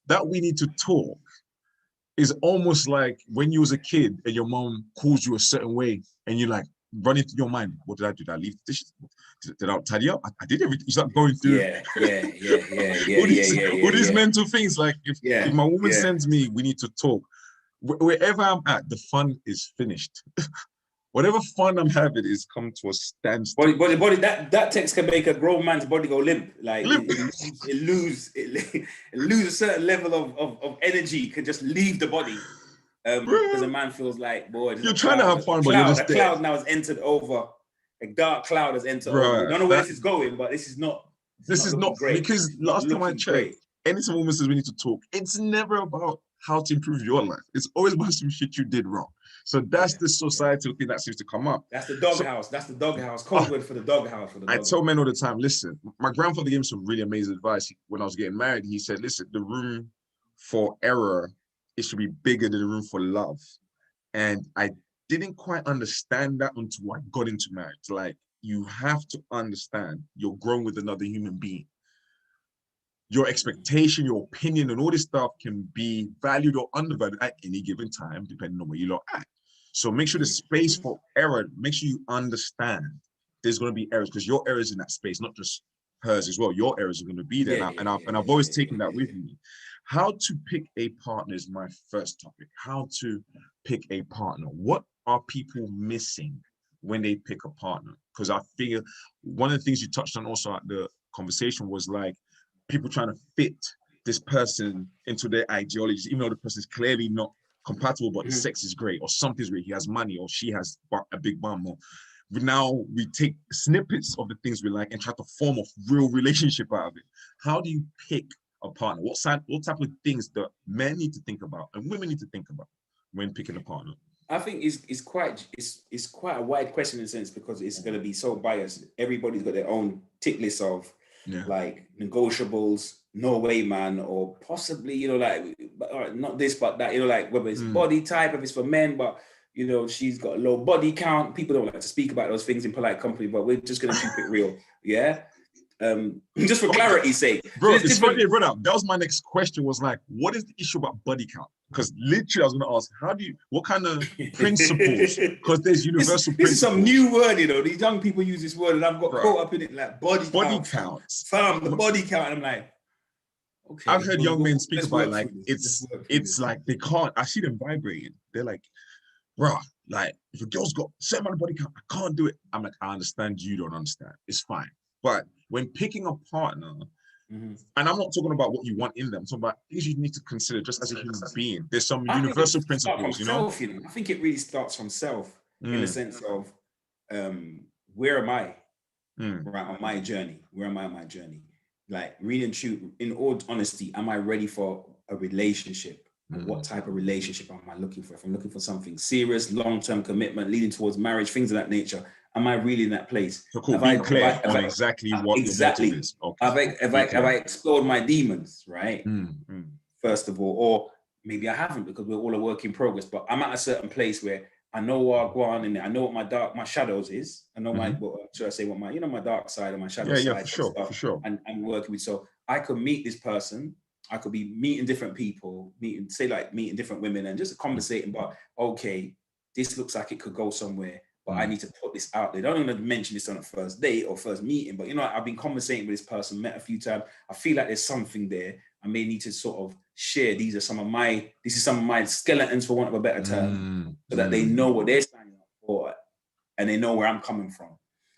that we need to talk is almost like when you was a kid and your mom calls you a certain way and you're like running through your mind, what did I do? Did I leave the dishes? Did I tidy up? I did everything. You start going through all these mental things. Like if my woman sends me, we need to talk. Wherever I'm at, the fun is finished. Whatever fun I'm having is come to a standstill. Body, that text can make a grown man's body go limp. Like it lose a certain level of energy, can just leave the body. Because a man feels like, boy, you're trying to have fun, but you're just dead. A cloud now has entered over. A dark cloud has entered over. I don't know where this is going, but this is not. This is not great. Because last time I checked, anytime a woman says we need to talk, it's never about how to improve your life. It's always about some shit you did wrong. So that's the societal thing that seems to come up. That's the doghouse. That's the doghouse. Code word for the doghouse. I tell men all the time, listen, my grandfather gave me some really amazing advice when I was getting married. He said, listen, the room for error, it should be bigger than the room for love. And I didn't quite understand that until I got into marriage. Like, you have to understand you're growing with another human being. Your expectation, your opinion, and all this stuff can be valued or undervalued at any given time, depending on where you lot at. So make sure the space for error, make sure you understand there's going to be errors, because your errors in that space, not just hers as well. Your errors are going to be there. And I've always taken that with me. How to pick a partner is my first topic. How to pick a partner. What are people missing when they pick a partner? Because I figure one of the things you touched on also at the conversation was like people trying to fit this person into their ideologies, even though the person is clearly not compatible, but the sex is great, or something's great. He has money, or she has a big bum. Or now we take snippets of the things we like and try to form a real relationship out of it. How do you pick a partner? What type of things that men need to think about and women need to think about when picking a partner? I think it's quite a wide question in a sense, because it's going to be so biased. Everybody's got their own tick list of like negotiables, no way, man, or possibly, like, not this, but that, like whether it's body type, if it's for men, but, she's got a low body count. People don't like to speak about those things in polite company, but we're just going to keep it real. Yeah. Just for clarity's sake. Bro, so it's funny you brought up. That was my next question, was like, what is the issue about body count? Because literally I was going to ask, what kind of principles? Because there's universal principles. This is some new word, These young people use this word and I've got caught up in it, like body counts. Fam, the body count. And I'm like, okay. I've heard young men speak about it, like, it's like they can't, I see them vibrating. They're like, bro, like, if a girl's got a certain amount of body count, I can't do it. I'm like, I understand, you don't understand. It's fine. But when picking a partner, and I'm not talking about what you want in them, I'm talking about things you need to consider just as a human being. There's some universal principles, self, I think it really starts from self, in the sense of where am I right on my journey? Where am I on my journey? Like, really and true, in all honesty, am I ready for a relationship? What type of relationship am I looking for? If I'm looking for something serious, long-term commitment, leading towards marriage, things of that nature, am I really in that place? So cool. Be clear on exactly what your motive is. Okay. Have I explored my demons, right? First of all, or maybe I haven't, because we're all a work in progress. But I'm at a certain place where I know where I go on in there. I know what my shadows is. I know my dark side and my shadow side. Yeah, for sure. And working with. So I could meet this person. I could be meeting different people, meeting different women, and just conversating. But okay, this looks like it could go somewhere. But I need to put this out there. I don't even mention this on a first date or first meeting, but I've been conversating with this person, met a few times. I feel like there's something there. I may need to sort of share. This is some of my skeletons, for want of a better term, so that they know what they're signing up for and they know where I'm coming from.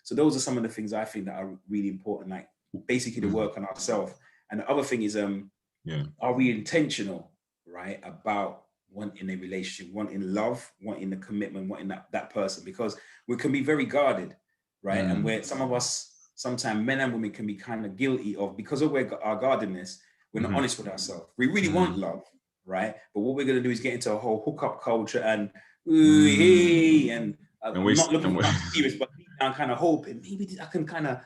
So those are some of the things I think that are really important, like basically the work on ourselves. And the other thing is, are we intentional, right, about wanting a relationship, wanting love, wanting the commitment, wanting that person? Because we can be very guarded, right? And where some of us, sometimes men and women, can be kind of guilty of, because of our guardedness, we're not honest with ourselves. We really want love, right? But what we're going to do is get into a whole hookup culture and I'm not looking for that serious, but deep down kind of hoping maybe I can kind of,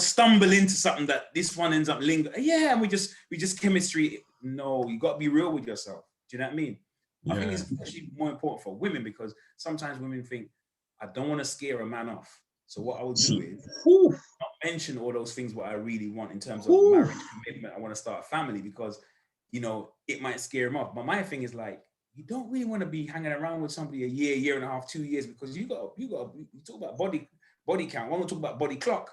stumble into something that this one ends up lingering. Yeah, and we just chemistry. No, you got to be real with yourself. Do you know what I mean? I think it's actually more important for women, because sometimes women think, I don't want to scare a man off. So what I will do is not mention all those things what I really want in terms of marriage, commitment. I want to start a family, because it might scare him off. But my thing is like, you don't really want to be hanging around with somebody a year and a half, 2 years, because you talk about body count. I want to talk about body clock.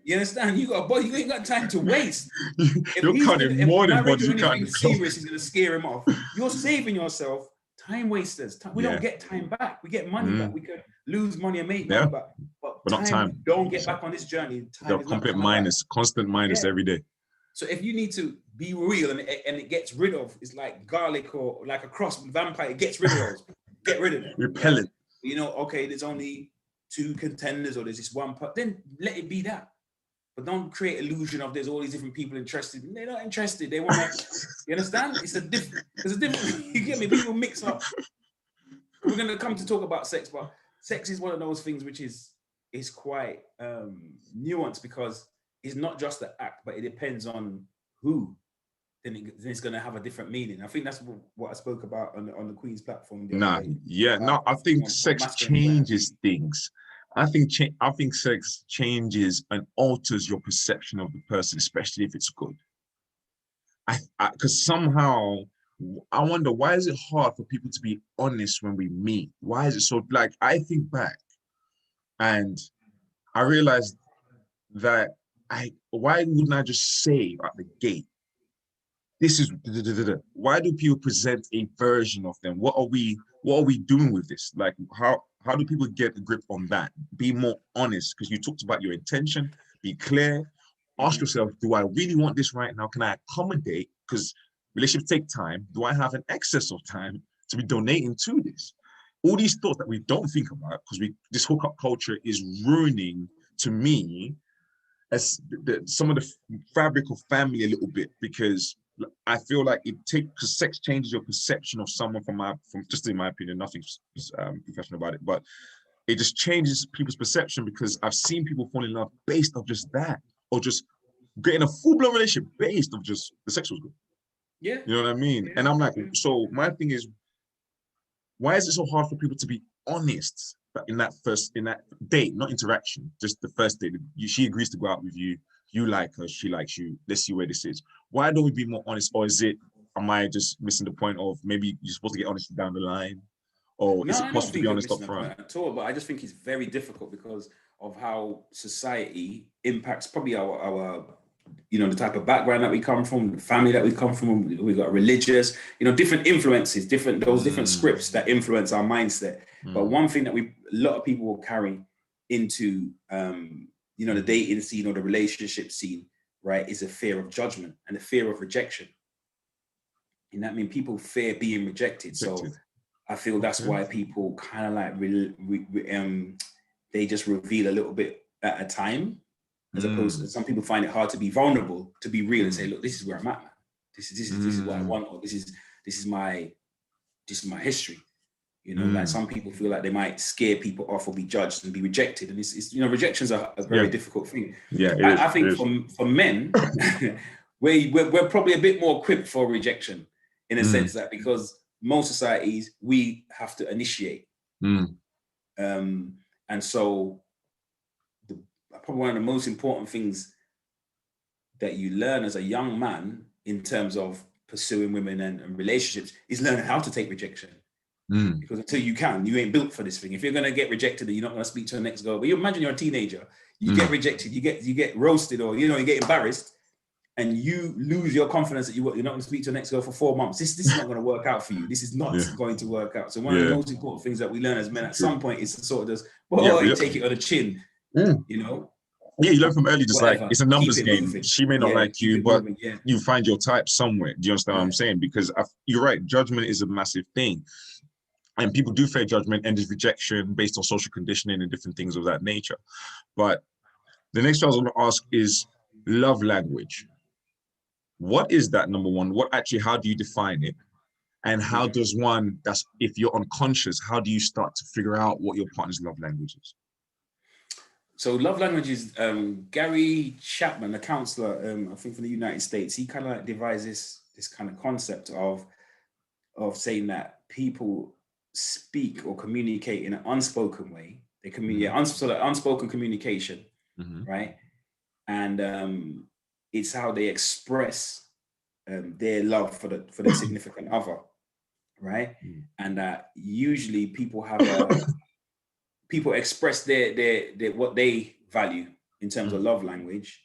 You understand? You got a body, you ain't got time to waste. You're counting more than body. If anything serious is going to scare him off, you're saving yourself time wasters. We don't get time back. We get money back. We can lose money and make money back. But not time. We don't get back on this journey. Time is complete minus, constant minus every day. So if you need to be real and it gets rid of, it's like garlic or like a cross vampire, it gets rid of those. Get rid of it. Repel it. Okay, there's only 2 contenders or there's this one, then let it be that. But don't create illusion of there's all these different people interested. They're not interested. They want to, you understand? There's a different, you get me? People mix up. We're going to come to talk about sex, but sex is one of those things which is quite nuanced, because it's not just the act, but it depends on who. Then it's going to have a different meaning. I think that's what I spoke about on the Queen's platform. I think sex changes things. I think sex changes and alters your perception of the person, especially if it's good. Because somehow I wonder, why is it hard for people to be honest when we meet? Why is it so? Like, I think back and I realized that why wouldn't I just say at the gate, this is why do people present a version of them? What are we doing with this? Like, how do people get a grip on that? Be more honest, because you talked about your intention. Be clear. Ask yourself, do I really want this right now? Can I accommodate? Because relationships take time. Do I have an excess of time to be donating to this? All these thoughts that we don't think about, because this hookup culture is ruining, to me, as some of the fabric of family a little bit, because I feel like because sex changes your perception of someone from just in my opinion, nothing professional about it, but it just changes people's perception, because I've seen people fall in love based off just that, or just getting a full-blown relationship based off just the sex was good. Yeah. You know what I mean? And I'm like, so my thing is, why is it so hard for people to be honest in that date, not interaction, just the first date? She agrees to go out with you. You like her, she likes you. Let's see where this is. Why don't we be more honest? Or am I just missing the point of maybe you're supposed to get honest down the line? Or is it possible to be honest up front? At all, but I just think it's very difficult because of how society impacts probably our the type of background that we come from, the family that we come from. We've got religious, different influences, different scripts that influence our mindset. But one thing that a lot of people will carry into the dating scene or the relationship scene, right, is a fear of judgment and a fear of rejection. And that means people fear being rejected. So I feel that's why people kind of like they just reveal a little bit at a time, as opposed to some people find it hard to be vulnerable, to be real and say, look, this is where I'm at, man. This is what I want, or this is my history. Like some people feel like they might scare people off or be judged and be rejected. And it's rejections are a very difficult thing. Yeah, I think for men, we're probably a bit more equipped for rejection in a sense that because most societies, we have to initiate. And so probably one of the most important things that you learn as a young man in terms of pursuing women and relationships is learning how to take rejection. Because until you ain't built for this thing. If you're going to get rejected and you're not going to speak to the next girl, but you imagine you're a teenager, you get rejected, you get roasted, or you get embarrassed, and you lose your confidence that you're not going to speak to the next girl for 4 months. This is not going to work out for you. This is not going to work out. So one of the most important things that we learn as men at some point is to sort of just, you take it on the chin, Yeah, you learn from early, just whatever. Like it's a numbers game. Moving. She may not like you, but you find your type somewhere. Do you understand what I'm saying? Because you're right, judgment is a massive thing. And people do fear judgment and rejection based on social conditioning and different things of that nature. But the next thing I was going to ask is love language. What is that, number one? How do you define it? And how does one, if you're unconscious, how do you start to figure out what your partner's love language is? So love language is Gary Chapman, a counselor, I think from the United States, he kind of like devised this kind of concept of saying that people speak or communicate in an unspoken way. They communicate, unspoken communication, right? And it's how they express their love for the significant other, right? And that usually people express their what they value in terms of love language.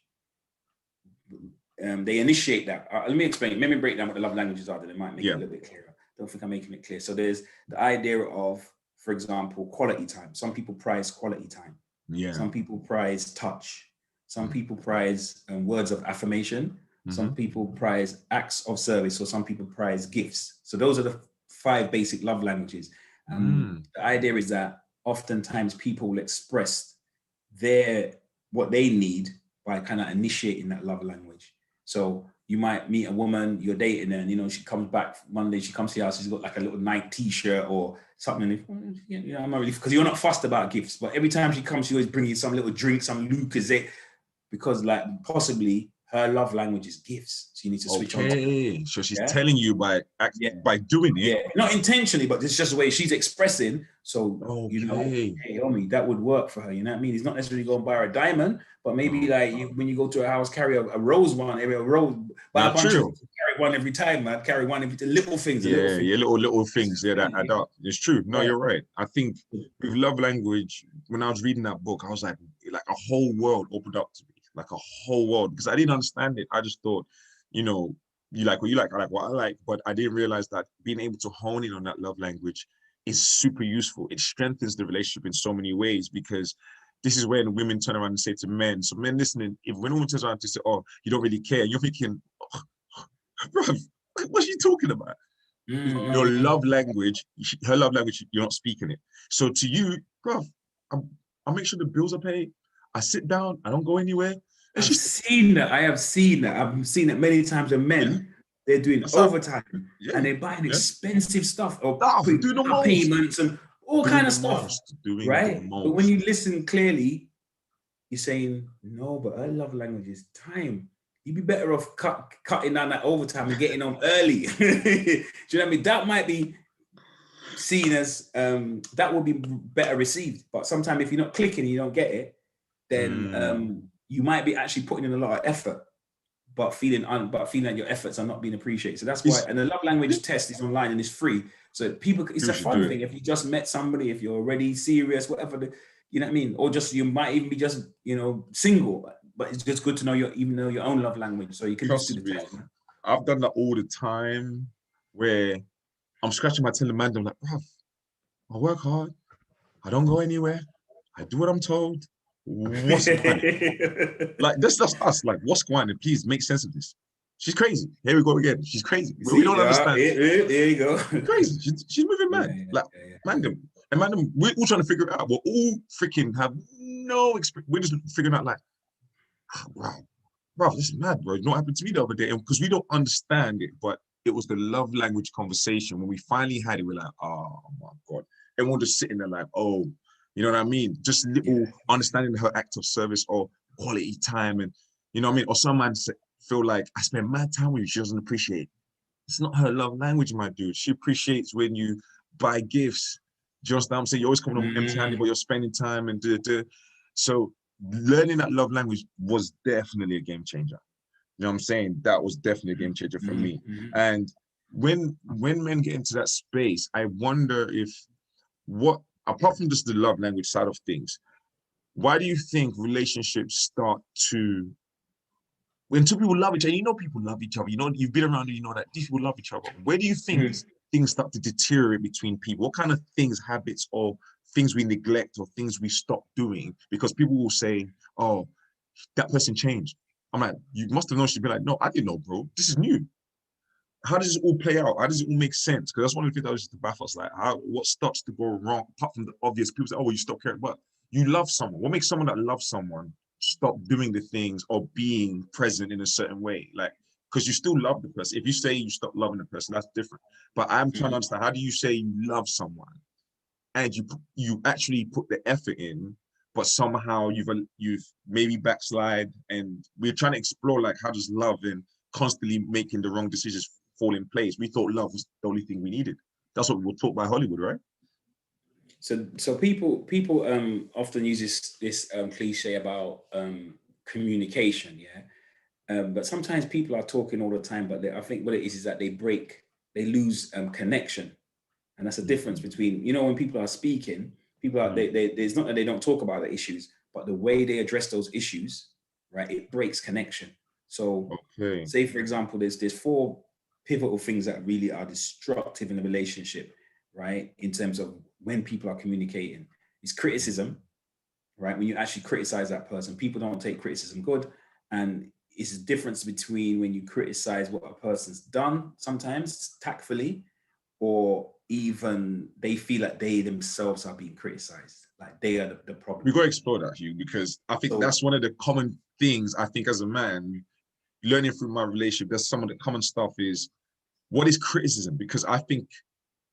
They initiate that. Let me explain. Let me break down what the love languages are. That it might make it a little bit clearer. Don't think I'm making it clear. So there's the idea of, for example, quality time. Some people prize quality time. Yeah. Some people prize touch. Some people prize words of affirmation. Some people prize acts of service, or some people prize gifts. So those are the 5 basic love languages. The idea is that oftentimes people will express what they need by kind of initiating that love language. So you might meet a woman, you're dating her, and, you know, she comes back Monday, she comes to your house, she's got like a little Nike t-shirt or something. You know, I'm not really, because you're not fussed about gifts, but every time she comes, she always brings you some little drink, some Lucozade, because like possibly her love language is gifts. So you need to switch on. Okay, so she's telling you by doing it. Yeah, not intentionally, but it's just the way she's expressing. So, you know, hey, homie, that would work for her. You know what I mean? He's not necessarily going to buy her a diamond, but maybe when you go to a house, carry a rose one, a rose, buy a bunch of, carry one every time, man. Carry one every little things. Little things. Yeah, that add up. It's true. No, you're right. I think with love language, when I was reading that book, I was like a whole world opened up to me. Like a whole world, because I didn't understand it. I just thought, you know, you like what you like, I like what I like, but I didn't realize that being able to hone in on that love language is super useful. It strengthens the relationship in so many ways, because this is when women turn around and say to men, so men listening, if when a woman turns around to say, oh, you don't really care, you're thinking, oh, bro, what's she talking about? Your love language, her love language, you're not speaking it. So to you, bro, I'll make sure the bills are paid. I sit down, I don't go anywhere. I've seen that. I have seen that. I've seen it many times with men. They're doing overtime and they're buying expensive stuff or quick payments and all kind of stuff. Right? But when you listen clearly, you're saying, no, but her love language is time. You'd be better off cutting down that overtime and getting home early. Do you know what I mean? That might be seen as, that will be better received. But sometimes if you're not clicking and you don't get it, then you might be actually putting in a lot of effort, but feeling that your efforts are not being appreciated. So that's why, and the love language test is online and it's free. So it's a fun thing. If you just met somebody, if you're already serious, whatever, you know what I mean? Or just, you might even be just, you know, single, but it's just good to know your own love language. So you can just do the test. I've done that all the time, where I'm scratching my tail and man, I'm like, bruv, I work hard. I don't go anywhere. I do what I'm told. What's going on? Like, that's just us. Like, what's going on? Please make sense of this. She's crazy. Here we go again. She's crazy. We don't understand. There you go. Crazy. She's moving mad. Madam, we're all trying to figure it out. We're all freaking have no experience. We're just figuring out like, bro, this is mad, bro. You know what happened to me the other day? And because we don't understand it, but it was the love language conversation. When we finally had it, we're like, oh my God. Everyone just sitting there like, oh, you know what I mean? Just little understanding her act of service or quality time. And you know what I mean? Or some man feel like, I spend mad time with you, she doesn't appreciate. It's not her love language, my dude. She appreciates when you buy gifts. Do you understand what I'm saying? You're always coming empty-handed, but you're spending time and So learning that love language was definitely a game changer. You know what I'm saying? That was definitely a game changer for me. And when men get into that space, I wonder if apart from just the love language side of things, why do you think relationships start to, when two people love each other, you know people love each other, you know, you've been around and you know that these people love each other. Where do you think things start to deteriorate between people? What kind of things, habits, or things we neglect or things we stop doing? Because people will say, oh, that person changed. I'm like, you must have known. She'd be like, no, I didn't know, bro. This is new. How does it all play out? How does it all make sense? Because that's one of the things that was just to baffle us. Like, what starts to go wrong apart from the obvious? People say, oh, well, you stop caring, but you love someone. What makes someone that loves someone stop doing the things or being present in a certain way? Like, because you still love the person. If you say you stop loving the person, that's different. But I'm trying to understand, how do you say you love someone and you actually put the effort in, but somehow you've maybe backslide? And we're trying to explore, like, how does love and constantly making the wrong decisions fall in place? We thought love was the only thing we needed. That's what we were taught by Hollywood, right? So people often use this cliche about communication, But sometimes people are talking all the time, but I think what it is that they lose connection. And that's the difference between, when people are speaking, people are, it's not that they don't talk about the issues, but the way they address those issues, right, it breaks connection. So say, for example, there's 4 pivotal things that really are destructive in a relationship, right? In terms of when people are communicating. It's criticism, right? When you actually criticize that person, people don't take criticism good. And it's the difference between when you criticize what a person's done, sometimes tactfully, or even they feel like they themselves are being criticized, like they are the problem. We got to explore that, Hugh, because I think that's one of the common things. I think as a man, learning through my relationship, there's some of the common stuff is, what is criticism? Because I think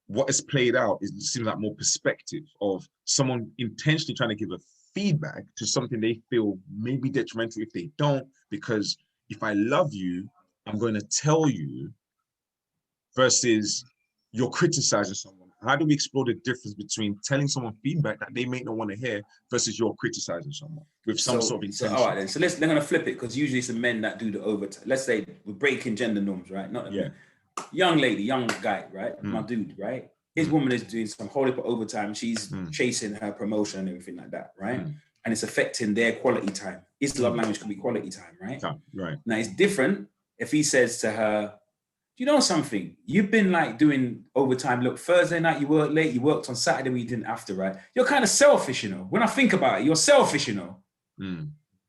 what is played out seems like more perspective of someone intentionally trying to give a feedback to something they feel may be detrimental if they don't, because if I love you, I'm going to tell you, versus you're criticizing someone. How do we explore the difference between telling someone feedback that they may not want to hear versus you're criticizing someone with some sort of intention? All right, then. So they're going to flip it, because usually it's the men that do the overtime. Let's say we're breaking gender norms, right? Not young lady, young guy, right? My dude, right? His woman is doing some whole heap of overtime. She's chasing her promotion and everything like that, right? And it's affecting their quality time. His love language could be quality time, right? Right. Now it's different if he says to her, "Do you know something? You've been like doing overtime. Look, Thursday night you worked late. You worked on Saturday when you didn't have to, right? You're kind of selfish, When I think about it, you're selfish,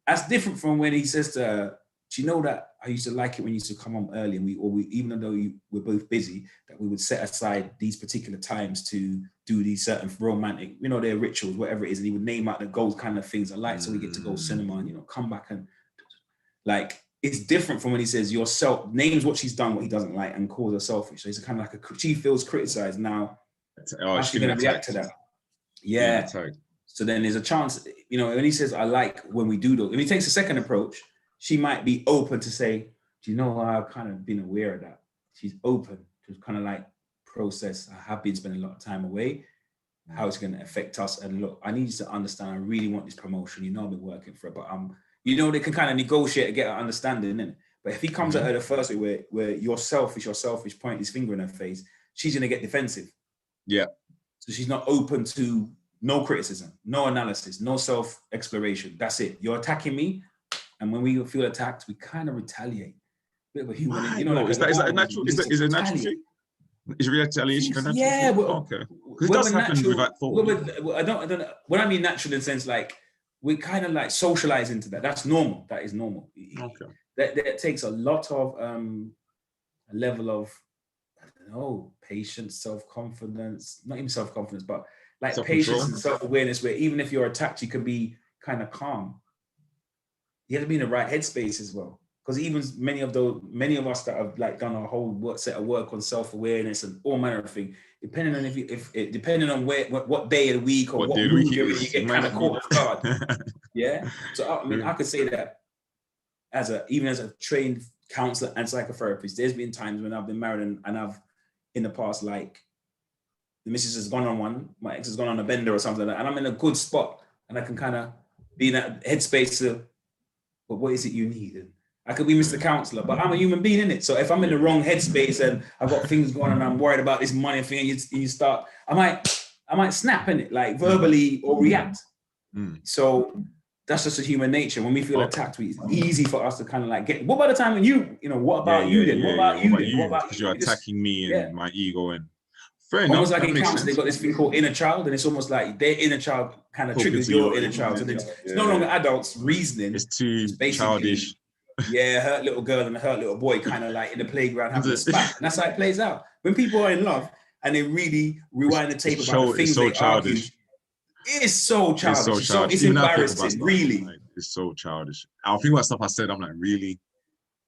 That's different from when he says to her, "Do you know that I used to like it when you used to come home early, and we even though we're both busy, that we would set aside these particular times to do these certain romantic, their rituals, whatever it is." And he would name out the goals kind of things I like, so we get to go cinema and come back and like. It's different from when he says names what she's done, what he doesn't like, and calls her selfish. So it's kind of like she feels criticized now. How's she going to react to that? Yeah. So then there's a chance, when he says, "I like when we do those," if he takes a second approach, she might be open to say, "Do you know, I've kind of been aware of that." She's open to kind of like process. I have been spending a lot of time away. How it's going to affect us. And look, I need you to understand, I really want this promotion. I've been working for it, but they can kind of negotiate and get an understanding, innit? But if he comes at her the first way where you're selfish, point his finger in her face, she's going to get defensive. Yeah. So she's not open to no criticism, no analysis, no self-exploration. That's it. You're attacking me. And when we feel attacked, we kind of retaliate. Bit of a human, is that a natural? Is it a natural thing? Is retaliation a natural thing? Yeah. Okay. Because it does happen without thought. I don't know. When I mean natural in the sense like, we kind of like socialize into that. That's normal. That is normal. Okay. That takes a lot of a level of, I don't know, patience, self-confidence, not even self-confidence, but like patience and self-awareness, where even if you're attacked, you can be kind of calm. You have to be in the right headspace as well. Because even many of us that have like done a whole set of work on self-awareness and all manner of things, depending on depending on what day of the week or what mood you're in, you get kind of caught off guard. Yeah. So I could say that even as a trained counselor and psychotherapist, there's been times when I've been married and I've in the past, like, the missus has gone on one, my ex has gone on a bender or something like that, and I'm in a good spot and I can kind of be in that headspace to, but what is it you need? And I could be Mr. Counselor, but I'm a human being, in it. So if I'm in the wrong headspace and I've got things going on and I'm worried about this money thing, and you start, I might snap in it, like verbally or react. So that's just a human nature. When we feel attacked, it's easy for us to kind of like get. What about the time when what about you then? What about you then? Because you're attacking me and my ego and. Fair enough. Almost like in counseling, they've got this thing called inner child, and it's almost like their inner child kind of triggers your inner child. So it's no longer adults reasoning. It's too childish. Yeah, hurt little girl and a hurt little boy kind of like in the playground having a spat. And that's how it plays out. When people are in love and they really rewind the tape about the things they argue, it's so childish. It's embarrassing, really. It's so childish. I think about stuff I said, I'm like, really?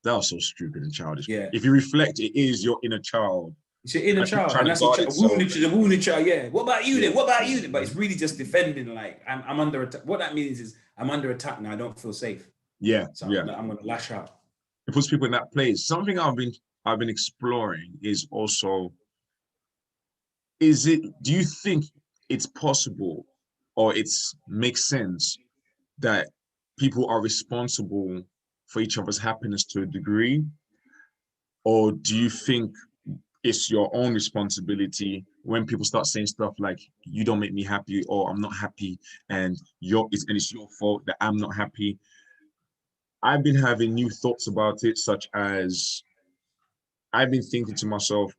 That was so stupid and childish. Yeah. If you reflect, it is your inner child. It's your inner child, and that's a wounded child. Yeah. What about you then? What about you then? But it's really just defending. Like I'm under attack. What that means is I'm under attack now. I don't feel safe. Yeah. So I'm gonna lash out. It puts people in that place. Something I've been exploring is also. Do you think it's possible, or makes sense that people are responsible for each other's happiness to a degree? Or do you think it's your own responsibility when people start saying stuff like, you don't make me happy, or I'm not happy, and it's your fault that I'm not happy? I've been having new thoughts about it, such as I've been thinking to myself,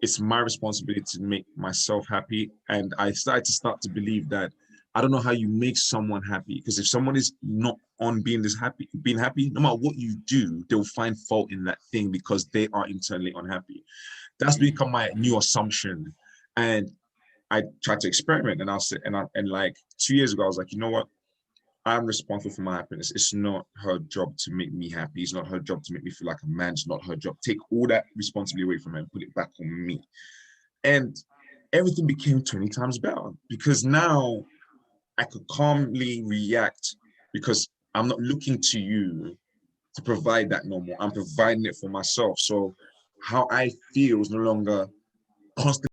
it's my responsibility to make myself happy. And I started to believe that I don't know how you make someone happy. Because if someone is not on being happy, no matter what you do, they'll find fault in that thing because they are internally unhappy. That's become my new assumption. And I tried to experiment, and I'll say, and like 2 years ago, I was like, you know what? I'm responsible for my happiness. It's not her job to make me happy. It's not her job to make me feel like a man. It's not her job. Take all that responsibility away from her and put it back on me. And everything became 20 times better because now I could calmly react because I'm not looking to you to provide that no more. I'm providing it for myself. So how I feel is no longer constantly